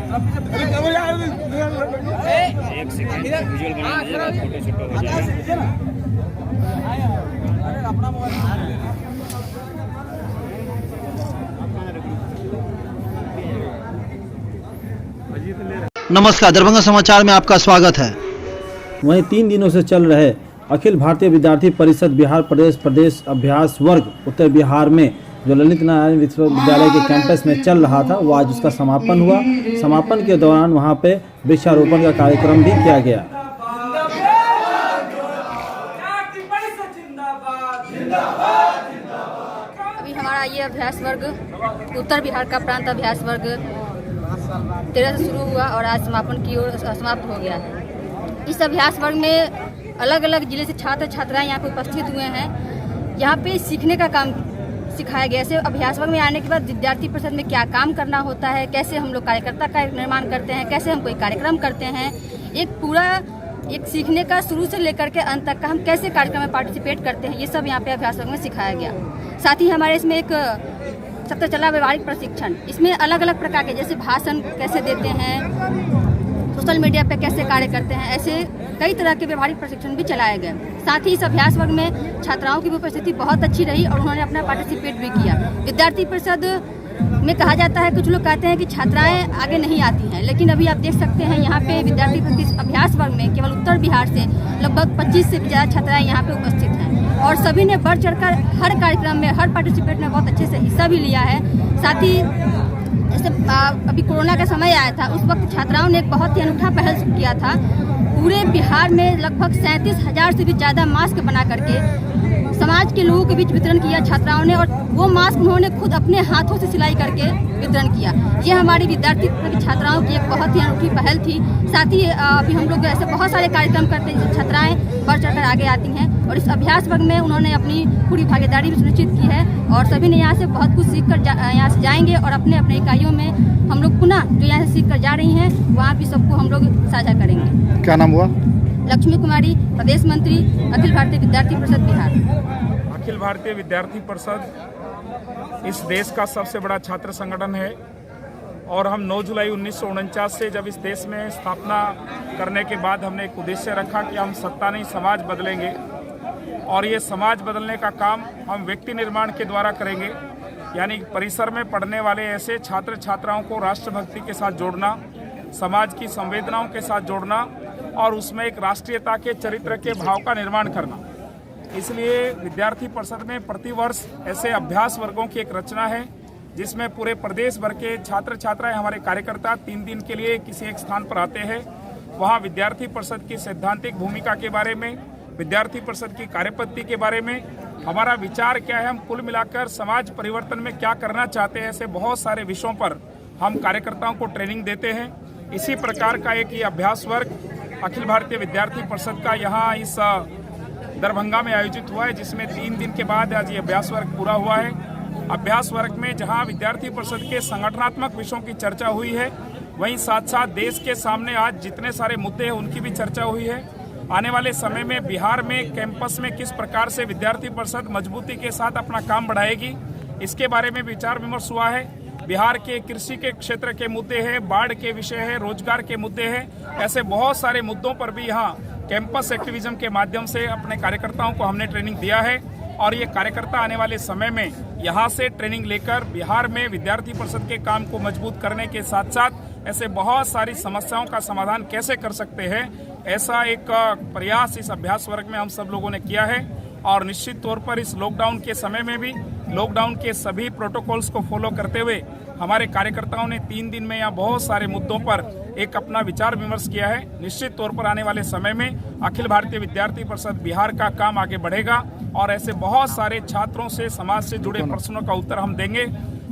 एक second visual बना लीजिएगा, फोटो शूट हो जाएगा। नमस्कार, दरभंगा समाचार में आपका स्वागत है। वहीं 3 दिनों से चल रहे अखिल भारतीय विद्यार्थी परिषद बिहार प्रदेश अभ्यास वर्ग उत्तर बिहार में जो ललित नारायण विश्वविद्यालय के कैंपस में चल रहा था, वो आज उसका समापन हुआ। समापन के दौरान वहां पे वृक्षारोपण का कार्यक्रम भी किया गया। अभी हमारा ये अभ्यास वर्ग उत्तर बिहार का प्रांत अभ्यास वर्ग 13 से शुरू हुआ और आज समापन की ओर समाप्त हो गया है। इस अभ्यास वर्ग में अलग अलग जिले से छात्र छात्राएं यहाँ पे उपस्थित हुए हैं। यहाँ पे सीखने का काम सिखाया गया। ऐसे अभ्यास वर्ग में आने के बाद विद्यार्थी परिषद में क्या काम करना होता है, कैसे हम लोग कार्यकर्ता का निर्माण करते हैं, कैसे हम कोई कार्यक्रम करते हैं, एक सीखने का शुरू से लेकर के अंत तक का हम कैसे कार्यक्रम में पार्टिसिपेट करते हैं, ये सब यहाँ पे अभ्यास वर्ग में सिखाया गया। साथ ही हमारे इसमें एक सप्ताह चला व्यवहारिक प्रशिक्षण, इसमें अलग अलग प्रकार के जैसे भाषण कैसे देते हैं, सोशल मीडिया पे कैसे कार्य करते हैं, ऐसे कई तरह के व्यवहारिक प्रशिक्षण भी चलाए गए। साथ ही इस अभ्यास वर्ग में छात्राओं की भी उपस्थिति बहुत अच्छी रही और उन्होंने अपना पार्टिसिपेट भी किया। विद्यार्थी परिषद में कहा जाता है, कुछ लोग कहते हैं कि छात्राएं आगे नहीं आती हैं, लेकिन अभी आप देख सकते हैं यहाँ पे विद्यार्थी परिषद अभ्यास वर्ग में केवल उत्तर बिहार से लगभग 25 से भी ज़्यादा छात्राएं यहाँ पे उपस्थित हैं और सभी ने बढ़ चढ़कर हर कार्यक्रम में, हर पार्टिसिपेट में बहुत अच्छे से हिस्सा भी लिया है। साथ ही जैसे अभी कोरोना का समय आया था, उस वक्त छात्राओं ने एक बहुत ही अनूठा पहल किया था। पूरे बिहार में लगभग 37,000 से भी ज़्यादा मास्क बना करके समाज के लोगों के बीच वितरण किया छात्राओं ने, और वो मास्क उन्होंने खुद अपने हाथों से सिलाई करके वितरण किया। ये हमारी विद्यार्थी छात्राओं की एक बहुत ही अनूठी पहल थी। साथ ही अभी हम लोग ऐसे बहुत सारे कार्यक्रम करते हैं जिससे छात्राएं बढ़ चढ़कर आगे आती हैं और इस अभ्यास वर्ग में उन्होंने अपनी पूरी भागीदारी भी सुनिश्चित की है और सभी ने यहाँ से बहुत कुछ सीख कर यहाँ से जाएंगे और अपने अपने इकाइयों में हम लोग पुनः जो यहाँ से सीख कर जा रही हैं वहाँ भी सबको हम लोग साझा करेंगे। क्या नाम हुआ? लक्ष्मी कुमारी, प्रदेश मंत्री, अखिल भारतीय विद्यार्थी परिषद बिहार। अखिल भारतीय विद्यार्थी परिषद इस देश का सबसे बड़ा छात्र संगठन है और हम 9 जुलाई 1949 से जब इस देश में स्थापना करने के बाद हमने एक उद्देश्य रखा कि हम सत्ता नहीं समाज बदलेंगे और ये समाज बदलने का काम हम व्यक्ति निर्माण के द्वारा करेंगे। यानी परिसर में पढ़ने वाले ऐसे छात्र छात्राओं को राष्ट्रभक्ति के साथ जोड़ना, समाज की संवेदनाओं के साथ जोड़ना और उसमें एक राष्ट्रीयता के चरित्र के भाव का निर्माण करना। इसलिए विद्यार्थी परिषद में प्रतिवर्ष ऐसे अभ्यास वर्गों की एक रचना है जिसमें पूरे प्रदेश भर के छात्र छात्राएं, हमारे कार्यकर्ता 3 दिन के लिए किसी एक स्थान पर आते हैं। वहां विद्यार्थी परिषद की सैद्धांतिक भूमिका के बारे में, विद्यार्थी परिषद की कार्यपद्धति के बारे में, हमारा विचार क्या है, हम कुल मिलाकर समाज परिवर्तन में क्या करना चाहते हैं, ऐसे बहुत सारे विषयों पर हम कार्यकर्ताओं को ट्रेनिंग देते हैं। इसी प्रकार का एक ये अभ्यास वर्ग अखिल भारतीय विद्यार्थी परिषद का यहाँ इस दरभंगा में आयोजित हुआ है, जिसमें 3 दिन के बाद आज ये अभ्यास वर्ग पूरा हुआ है। अभ्यास वर्ग में जहाँ विद्यार्थी परिषद के संगठनात्मक विषयों की चर्चा हुई है, वहीं साथ साथ देश के सामने आज जितने सारे मुद्दे हैं उनकी भी चर्चा हुई है। आने वाले समय में बिहार में कैंपस में किस प्रकार से विद्यार्थी परिषद मजबूती के साथ अपना काम बढ़ाएगी, इसके बारे में विचार विमर्श हुआ है। बिहार के कृषि के क्षेत्र के मुद्दे हैं, बाढ़ के विषय है, रोजगार के मुद्दे हैं, ऐसे बहुत सारे मुद्दों पर भी यहाँ कैंपस एक्टिविज्म के माध्यम से अपने कार्यकर्ताओं को हमने ट्रेनिंग दिया है और ये कार्यकर्ता आने वाले समय में यहाँ से ट्रेनिंग लेकर बिहार में विद्यार्थी परिषद के काम को मजबूत करने के साथ साथ ऐसे बहुत सारी समस्याओं का समाधान कैसे कर सकते हैं, ऐसा एक प्रयास इस अभ्यास वर्ग में हम सब लोगों ने किया है। और निश्चित तौर पर इस लॉकडाउन के समय में भी लॉकडाउन के सभी प्रोटोकॉल्स को फॉलो करते हुए हमारे कार्यकर्ताओं ने 3 दिन में यहाँ बहुत सारे मुद्दों पर एक अपना विचार विमर्श किया है। निश्चित तौर पर आने वाले समय में अखिल भारतीय विद्यार्थी परिषद बिहार का काम आगे बढ़ेगा और ऐसे बहुत सारे छात्रों से, समाज से जुड़े प्रश्नों का उत्तर हम देंगे।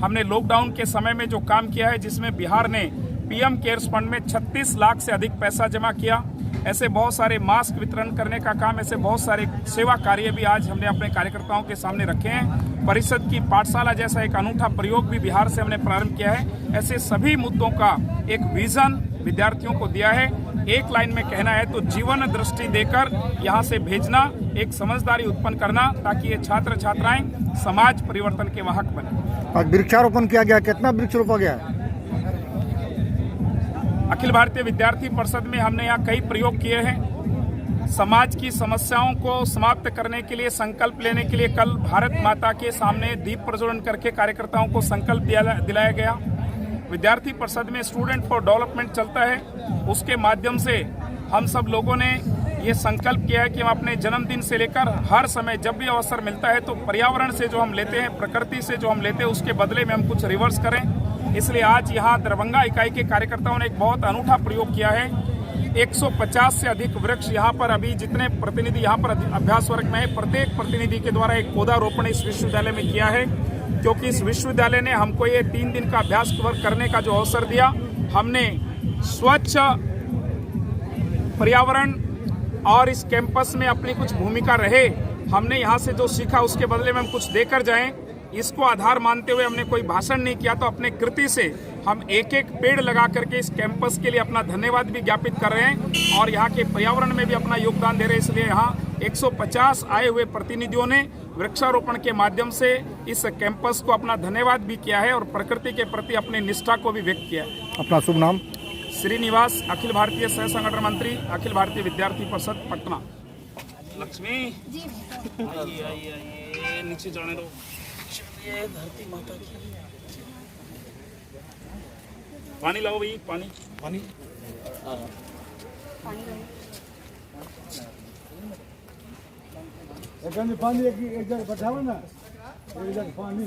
हमने लॉकडाउन के समय में जो काम किया है, जिसमें बिहार ने पीएम केयर्स फंड में 36 लाख से अधिक पैसा जमा किया, ऐसे बहुत सारे मास्क वितरण करने का काम, ऐसे बहुत सारे सेवा कार्य भी आज हमने अपने कार्यकर्ताओं के सामने रखे हैं। परिषद की पाठशाला जैसा एक अनूठा प्रयोग भी बिहार से हमने प्रारंभ किया है। ऐसे सभी मुद्दों का एक विजन विद्यार्थियों को दिया है। एक लाइन में कहना है तो जीवन दृष्टि देकर यहाँ से भेजना, एक समझदारी उत्पन्न करना, ताकि ये छात्र छात्राएं समाज परिवर्तन के वाहक बने। आज वृक्षारोपण किया गया, कितना वृक्ष रोपा गया? अखिल भारतीय विद्यार्थी परिषद में हमने यहाँ कई प्रयोग किए हैं। समाज की समस्याओं को समाप्त करने के लिए संकल्प लेने के लिए कल भारत माता के सामने दीप प्रज्वलन करके कार्यकर्ताओं को संकल्प दिलाया गया। विद्यार्थी परिषद में स्टूडेंट फॉर डेवलपमेंट चलता है, उसके माध्यम से हम सब लोगों ने ये संकल्प किया है कि हम अपने जन्मदिन से लेकर हर समय जब भी अवसर मिलता है तो पर्यावरण से जो हम लेते हैं, प्रकृति से जो हम लेते हैं, उसके बदले में हम कुछ रिवर्स करें। इसलिए आज यहाँ दरभंगा इकाई के कार्यकर्ताओं ने एक बहुत अनूठा प्रयोग किया है। 150 से अधिक वृक्ष यहाँ पर अभी जितने प्रतिनिधि यहाँ पर अभ्यास वर्ग में है, प्रत्येक प्रतिनिधि के द्वारा एक पौधारोपण इस विश्वविद्यालय में किया है, क्योंकि इस विश्वविद्यालय ने हमको ये 3 दिन का अभ्यास वर्ग करने का जो अवसर दिया। हमने स्वच्छ पर्यावरण और इस कैंपस में अपनी कुछ भूमिका रहे, हमने यहाँ से जो सीखा उसके बदले में हम कुछ देकर जाएं, इसको आधार मानते हुए हमने कोई भाषण नहीं किया। तो अपने कृति से हम एक एक पेड़ लगा करके इस कैंपस के लिए अपना धन्यवाद भी ज्ञापित कर रहे हैं और यहाँ के पर्यावरण में भी अपना योगदान दे रहे हैं। इसलिए यहाँ 150 आए हुए प्रतिनिधियों ने वृक्षारोपण के माध्यम से इस कैंपस को अपना धन्यवाद भी किया है और प्रकृति के प्रति अपनी निष्ठा को भी व्यक्त किया है। अपना शुभ नाम? श्रीनिवास, अखिल भारतीय सह संगठन मंत्री, अखिल भारतीय विद्यार्थी परिषद पटना। लक्ष्मी आइए नीचे जाने दो। ये धरती माता की पानी लाओ भाई, पानी पानी पानी एक जगह बैठाओ ना, एक जगह पानी।